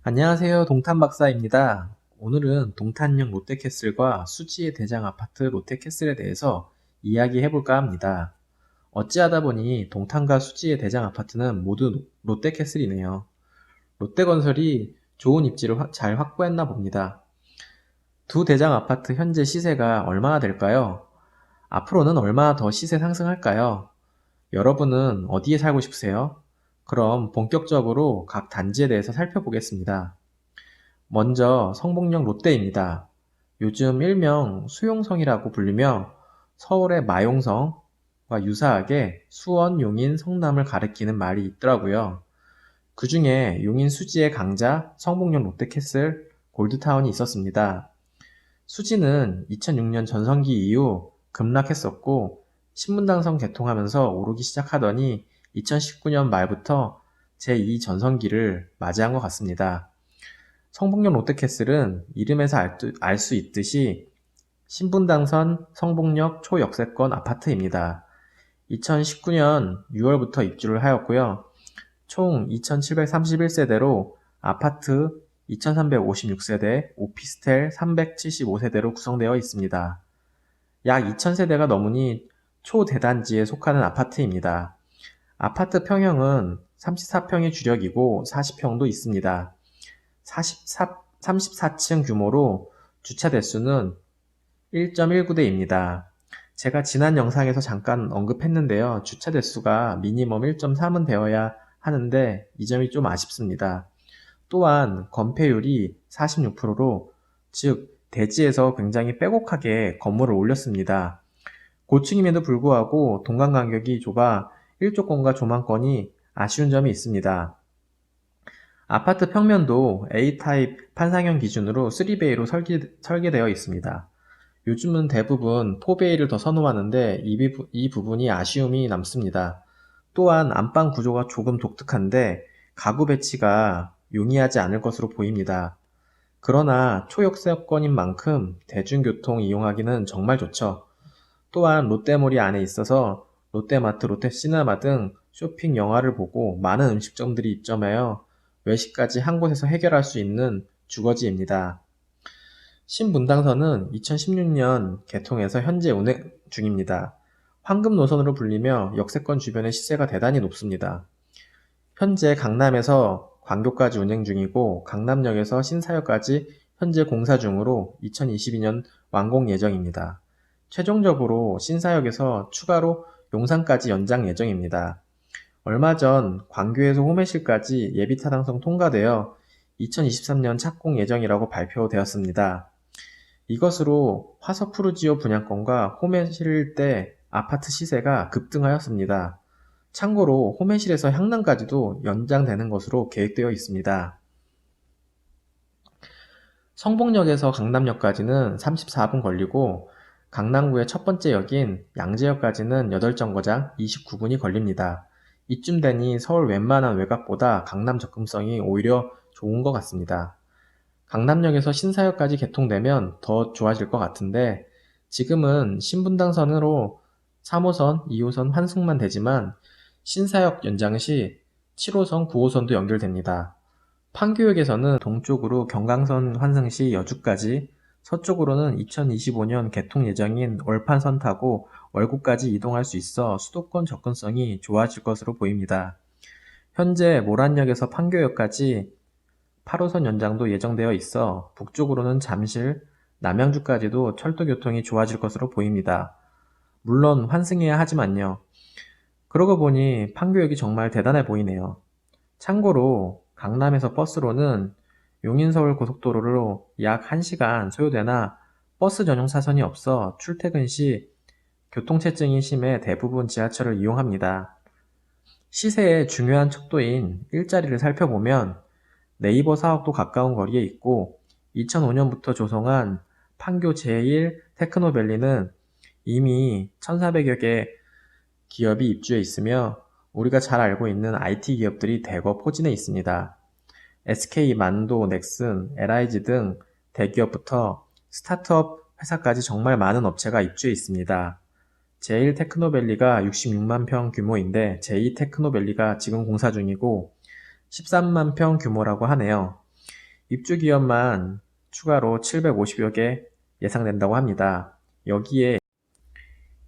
안녕하세요. 동탄 박사입니다. 오늘은 동탄역 롯데캐슬과 수지의 대장 아파트 롯데캐슬에 대해서 이야기해 볼까 합니다. 어찌하다 보니 동탄과 수지의 대장 아파트는 모두 롯데캐슬이네요. 롯데건설이 좋은 입지를 잘 확보했나 봅니다. 두 대장 아파트 현재 시세가 얼마나 될까요? 앞으로는 얼마나 더 시세 상승할까요? 여러분은 어디에 살고 싶으세요? 그럼 본격적으로 각 단지에 대해서 살펴보겠습니다. 먼저 성북역 롯데입니다. 요즘 일명 수용성이라고 불리며 서울의 마용성과 유사하게 수원, 용인, 성남을 가리키는 말이 있더라고요. 그 중에 용인 수지의 강자, 성북역 롯데캐슬, 골드타운이 있었습니다. 수지는 2006년 전성기 이후 급락했었고 신분당선 개통하면서 오르기 시작하더니 2019년 말부터 제2 전성기를 맞이한 것 같습니다. 성북역 롯데캐슬은 이름에서 알 수 있듯이 신분당선 성북역 초역세권 아파트입니다. 2019년 6월부터 입주를 하였고요. 총 2731세대로 아파트 2356세대, 오피스텔 375세대로 구성되어 있습니다. 약 2000세대가 넘으니 초대단지에 속하는 아파트입니다. 아파트 평형은 34평이 주력이고 40평도 있습니다. 34층 규모로 주차 대수는 1.19대입니다. 제가 지난 영상에서 잠깐 언급했는데요. 주차 대수가 미니멈 1.3은 되어야 하는데 이 점이 좀 아쉽습니다. 또한 건폐율이 46%로 즉 대지에서 굉장히 빼곡하게 건물을 올렸습니다. 고층임에도 불구하고 동간 간격이 좁아 1조권과 조망권이 아쉬운 점이 있습니다. 아파트 평면도 A타입 판상형 기준으로 3베이로 설계되어 있습니다. 요즘은 대부분 4베이를 더 선호하는데 이 부분이 아쉬움이 남습니다. 또한 안방 구조가 조금 독특한데 가구 배치가 용이하지 않을 것으로 보입니다. 그러나 초역세권인 만큼 대중교통 이용하기는 정말 좋죠. 또한 롯데몰이 안에 있어서 롯데마트, 롯데시네마 등 쇼핑 영화를 보고 많은 음식점들이 입점하여 외식까지 한 곳에서 해결할 수 있는 주거지입니다. 신분당선은 2016년 개통해서 현재 운행 중입니다. 황금 노선으로 불리며 역세권 주변의 시세가 대단히 높습니다. 현재 강남에서 광교까지 운행 중이고 강남역에서 신사역까지 현재 공사 중으로 2022년 완공 예정입니다. 최종적으로 신사역에서 추가로 용산까지 연장 예정입니다. 얼마 전 광교에서 호매실까지 예비타당성 통과되어 2023년 착공 예정이라고 발표되었습니다. 이것으로 화서푸르지오 분양권과 호매실대 아파트 시세가 급등하였습니다. 참고로 호매실에서 향남까지도 연장되는 것으로 계획되어 있습니다. 성북역에서 강남역까지는 34분 걸리고 강남구의 첫 번째 역인 양재역까지는 8정거장 29분이 걸립니다. 이쯤 되니 서울 웬만한 외곽보다 강남 접근성이 오히려 좋은 것 같습니다. 강남역에서 신사역까지 개통되면 더 좋아질 것 같은데 지금은 신분당선으로 3호선, 2호선 환승만 되지만 신사역 연장 시 7호선, 9호선도 연결됩니다. 판교역에서는 동쪽으로 경강선 환승 시 여주까지, 서쪽으로는 2025년 개통 예정인 월판선 타고 월구까지 이동할 수 있어 수도권 접근성이 좋아질 것으로 보입니다. 현재 모란역에서 판교역까지 8호선 연장도 예정되어 있어 북쪽으로는 잠실, 남양주까지도 철도 교통이 좋아질 것으로 보입니다. 물론 환승해야 하지만요. 그러고 보니 판교역이 정말 대단해 보이네요. 참고로 강남에서 버스로는 용인서울 고속도로로 약 1시간 소요되나 버스 전용 사선이 없어 출퇴근 시 교통체증이 심해 대부분 지하철을 이용합니다. 시세의 중요한 척도인 일자리를 살펴보면 네이버 사옥도 가까운 거리에 있고 2005년부터 조성한 판교 제1 테크노밸리는 이미 1,400여 개 기업이 입주해 있으며 우리가 잘 알고 있는 IT 기업들이 대거 포진해 있습니다. SK, 만도, 넥슨, LIG 등 대기업부터 스타트업 회사까지 정말 많은 업체가 입주해 있습니다. 제1 테크노밸리가 66만 평 규모인데 제2 테크노밸리가 지금 공사 중이고 13만 평 규모라고 하네요. 입주 기업만 추가로 750여 개 예상된다고 합니다. 여기에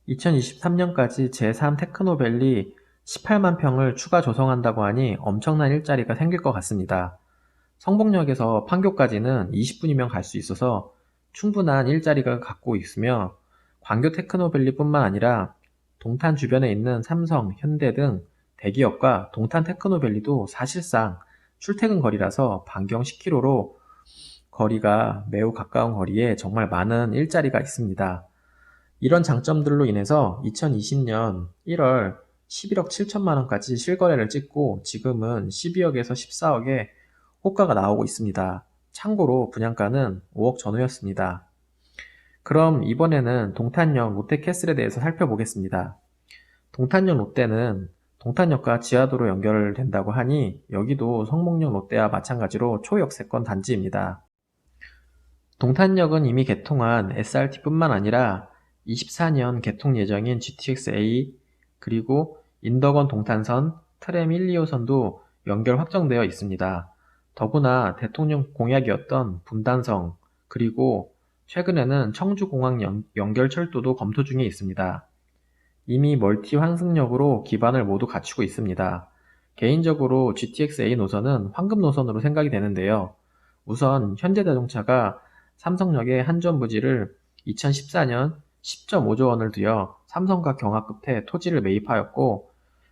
2023년까지 제3 테크노밸리 18만 평을 추가 조성한다고 하니 엄청난 일자리가 생길 것 같습니다. 성북역에서 판교까지는 20분이면 갈 수 있어서 충분한 일자리가 갖고 있으며 광교 테크노밸리뿐만 아니라 동탄 주변에 있는 삼성, 현대 등 대기업과 동탄 테크노밸리도 사실상 출퇴근 거리라서 반경 10km로 거리가 매우 가까운 거리에 정말 많은 일자리가 있습니다. 이런 장점들로 인해서 2020년 1월 11억 7천만 원까지 실거래를 찍고 지금은 12억에서 14억에 호가가 나오고 있습니다. 참고로 분양가는 5억 전후였습니다. 그럼 이번에는 동탄역 롯데캐슬에 대해서 살펴보겠습니다. 동탄역 롯데는 동탄역과 지하도로 연결된다고 하니 여기도 성목역 롯데와 마찬가지로 초역세권 단지입니다. 동탄역은 이미 개통한 SRT뿐만 아니라 24년 개통 예정인 GTX-A 그리고 인덕원 동탄선, 트램 1, 2호선도 연결 확정되어 있습니다. 더구나 대통령 공약이었던 분단성 그리고 최근에는 청주공항 연결철도도 검토 중에 있습니다. 이미 멀티 환승역으로 기반을 모두 갖추고 있습니다. 개인적으로 GTX-A 노선은 황금 노선으로 생각이 되는데요. 우선 현대자동차가 삼성역의 한전 부지를 2014년 10.5조 원을 들여 삼성과 경합 끝에 토지를 매입하였고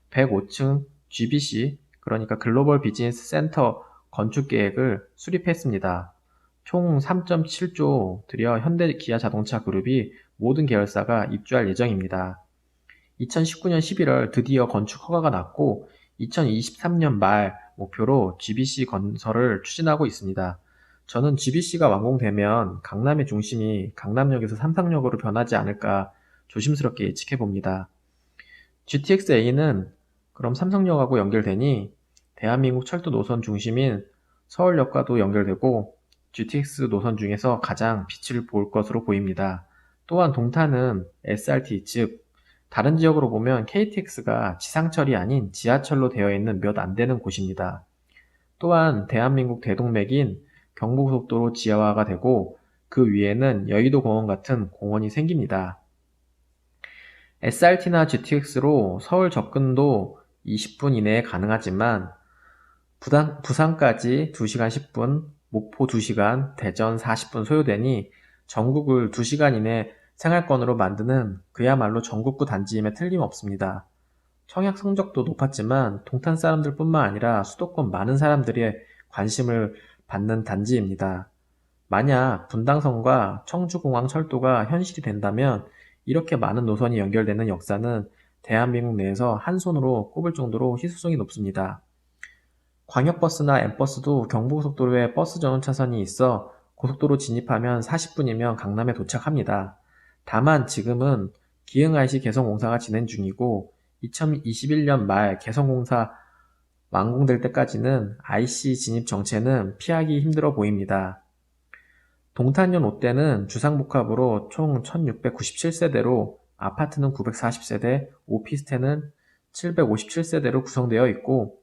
105층 GBC 그러니까 글로벌 비즈니스 센터 건축 계획을 수립했습니다. 총 3.7조 들여 현대 기아 자동차 그룹이 모든 계열사가 입주할 예정입니다. 2019년 11월 드디어 건축 허가가 났고 2023년 말 목표로 GBC 건설을 추진하고 있습니다. 저는 GBC가 완공되면 강남의 중심이 강남역에서 삼성역으로 변하지 않을까 조심스럽게 예측해 봅니다. GTX-A는 그럼 삼성역하고 연결되니 대한민국 철도 노선 중심인 서울역과도 연결되고 GTX 노선 중에서 가장 빛을 볼 것으로 보입니다. 또한 동탄은 SRT 즉 다른 지역으로 보면 KTX가 지상철이 아닌 지하철로 되어 있는 몇 안 되는 곳입니다. 또한 대한민국 대동맥인 경부고속도로 지하화가 되고 그 위에는 여의도 공원 같은 공원이 생깁니다. SRT나 GTX로 서울 접근도 20분 이내에 가능하지만 부산까지 2시간 10분, 목포 2시간, 대전 40분 소요되니 전국을 2시간 이내 생활권으로 만드는 그야말로 전국구 단지임에 틀림없습니다. 청약 성적도 높았지만 동탄 사람들뿐만 아니라 수도권 많은 사람들의 관심을 받는 단지입니다. 만약 분당선과 청주공항 철도가 현실이 된다면 이렇게 많은 노선이 연결되는 역사는 대한민국 내에서 한 손으로 꼽을 정도로 희소성이 높습니다. 광역버스나 M버스도 경부고속도로에 버스 전용 차선이 있어 고속도로 진입하면 40분이면 강남에 도착합니다. 다만 지금은 기흥 IC 개성공사가 진행 중이고 2021년 말 개성공사 완공될 때까지는 IC 진입 정체는 피하기 힘들어 보입니다. 동탄역 롯데는 주상복합으로 총 1697세대로 아파트는 940세대, 오피스텔은 757세대로 구성되어 있고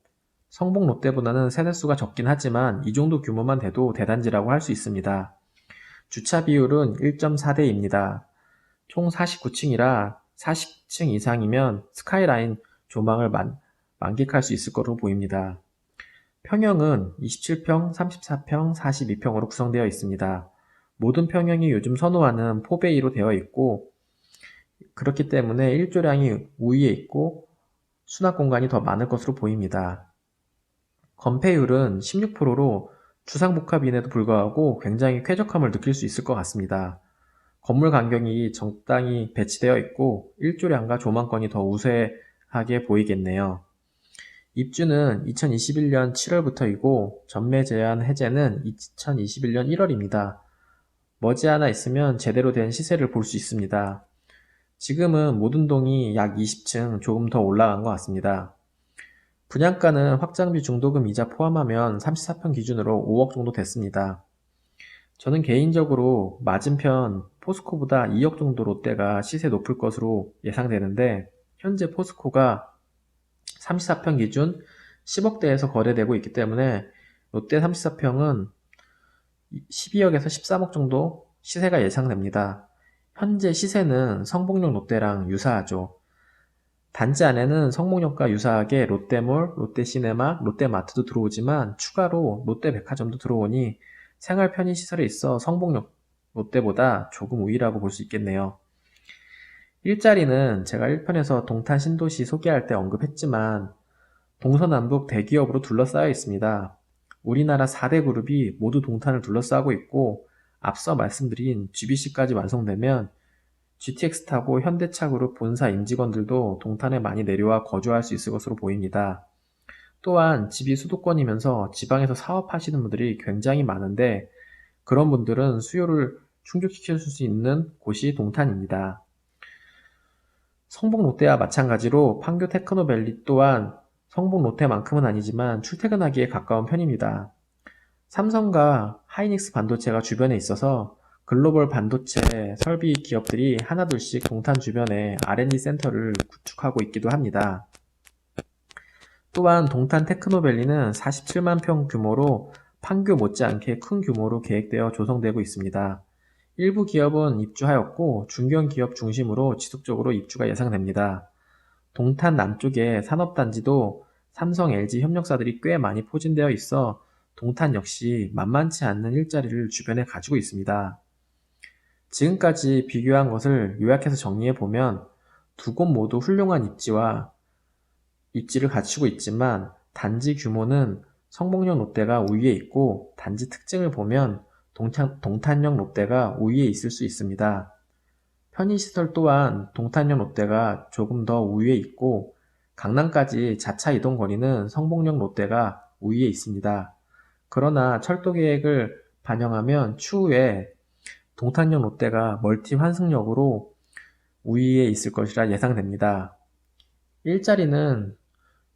성북 롯데보다는 세대수가 적긴 하지만 이 정도 규모만 돼도 대단지라고 할 수 있습니다. 주차 비율은 1.4대입니다. 총 49층이라 40층 이상이면 스카이라인 조망을 만끽할 수 있을 것으로 보입니다. 평형은 27평, 34평, 42평으로 구성되어 있습니다. 모든 평형이 요즘 선호하는 4베이로 되어 있고 그렇기 때문에 일조량이 우위에 있고 수납 공간이 더 많을 것으로 보입니다. 건폐율은 16%로 주상복합임에도 불구하고 굉장히 쾌적함을 느낄 수 있을 것 같습니다. 건물 간격이 적당히 배치되어 있고 일조량과 조망권이 더 우세하게 보이겠네요. 입주는 2021년 7월부터이고 전매 제한 해제는 2021년 1월입니다. 머지않아 있으면 제대로 된 시세를 볼 수 있습니다. 지금은 모든 동이 약 20층 조금 더 올라간 것 같습니다. 분양가는 확장비 중도금 이자 포함하면 34평 기준으로 5억 정도 됐습니다. 저는 개인적으로 맞은편 포스코보다 2억 정도 롯데가 시세 높을 것으로 예상되는데 현재 포스코가 34평 기준 10억대에서 거래되고 있기 때문에 롯데 34평은 12억에서 13억 정도 시세가 예상됩니다. 현재 시세는 성북역 롯데랑 유사하죠. 단지 안에는 성북역과 유사하게 롯데몰, 롯데시네마, 롯데마트도 들어오지만 추가로 롯데백화점도 들어오니 생활 편의시설에 있어 성북역 롯데보다 조금 우위라고 볼 수 있겠네요. 일자리는 제가 1편에서 동탄 신도시 소개할 때 언급했지만 동서남북 대기업으로 둘러싸여 있습니다. 우리나라 4대 그룹이 모두 동탄을 둘러싸고 있고 앞서 말씀드린 GBC까지 완성되면 GTX 타고 현대차그룹 본사 임직원들도 동탄에 많이 내려와 거주할 수 있을 것으로 보입니다. 또한 집이 수도권이면서 지방에서 사업하시는 분들이 굉장히 많은데 그런 분들은 수요를 충족시킬 수 있는 곳이 동탄입니다. 성북 롯데와 마찬가지로 판교 테크노밸리 또한 성북 롯데만큼은 아니지만 출퇴근하기에 가까운 편입니다. 삼성과 하이닉스 반도체가 주변에 있어서 글로벌 반도체 설비 기업들이 하나둘씩 동탄 주변에 R&D 센터를 구축하고 있기도 합니다. 또한 동탄 테크노밸리는 47만 평 규모로 판교 못지않게 큰 규모로 계획되어 조성되고 있습니다. 일부 기업은 입주하였고 중견기업 중심으로 지속적으로 입주가 예상됩니다. 동탄 남쪽에 산업단지도 삼성, LG 협력사들이 꽤 많이 포진되어 있어 동탄 역시 만만치 않는 일자리를 주변에 가지고 있습니다. 지금까지 비교한 것을 요약해서 정리해보면 두 곳 모두 훌륭한 입지를 갖추고 있지만 단지 규모는 성북역 롯데가 우위에 있고 단지 특징을 보면 동탄역 롯데가 우위에 있을 수 있습니다. 편의시설 또한 동탄역 롯데가 조금 더 우위에 있고 강남까지 자차 이동 거리는 성북역 롯데가 우위에 있습니다. 그러나 철도 계획을 반영하면 추후에 동탄역 롯데가 멀티 환승역으로 우위에 있을 것이라 예상됩니다. 일자리는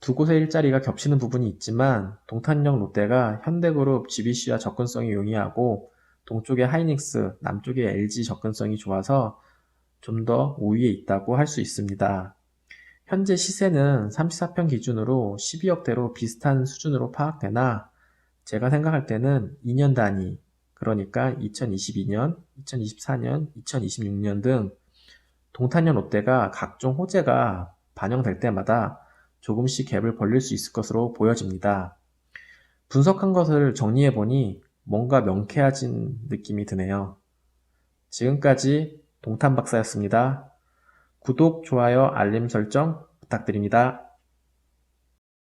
두 곳의 일자리가 겹치는 부분이 있지만 동탄역 롯데가 현대그룹 GBC와 접근성이 용이하고 동쪽의 하이닉스, 남쪽의 LG 접근성이 좋아서 좀 더 우위에 있다고 할 수 있습니다. 현재 시세는 34평 기준으로 12억대로 비슷한 수준으로 파악되나 제가 생각할 때는 2년 단위, 그러니까 2022년, 2024년, 2026년 등 동탄역 롯데가 각종 호재가 반영될 때마다 조금씩 갭을 벌릴 수 있을 것으로 보여집니다. 분석한 것을 정리해보니 뭔가 명쾌해진 느낌이 드네요. 지금까지 동탄박사였습니다. 구독, 좋아요, 알림 설정 부탁드립니다.